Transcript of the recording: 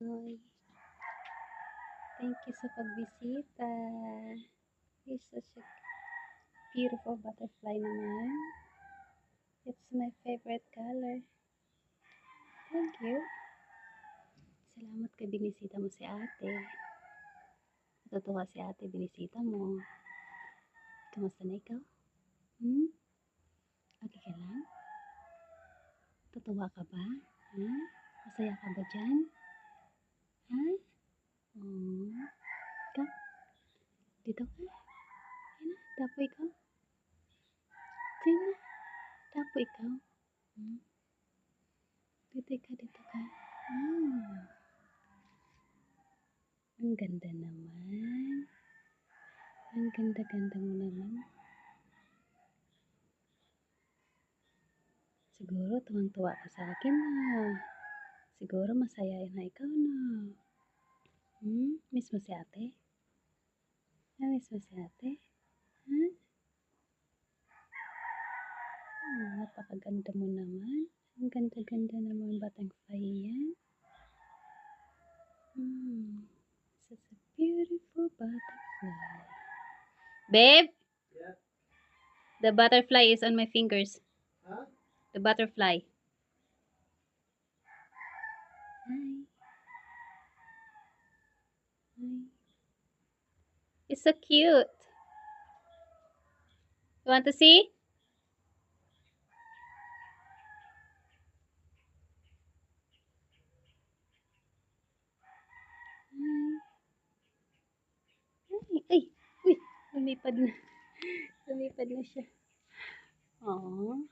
Hoy, thank you sa pagbisita. You're such a beautiful butterfly naman. It's my favorite color. Thank you. Salamat kay binisita mo si ate. Natutuwa si ate, binisita mo. Kamusta na ikaw? Okay ka lang? Tutuwa ka ba? Masaya ka ba dyan? Ha? Oh. Ikaw? Dito ka? Yan na, tapo ikaw. Diyan na, tapo ikaw. Dito ka, dito ka. Ang ganda naman. Ang ganda-ganda mo naman. Siguro tuwang-tuwa ka sa akin na. Siguro masaya na ikaw na. Miss mo si ate? Miss mo si ate? Napakaganda mo naman. Ang ganda-ganda naman batang fly yan. Such a beautiful butterfly. Babe? Yeah. The butterfly is on my fingers. Huh? The butterfly. Hi. Hi. It's so cute. You want to see? Ay, uy, lumipad na. Lumipad na siya. Aww.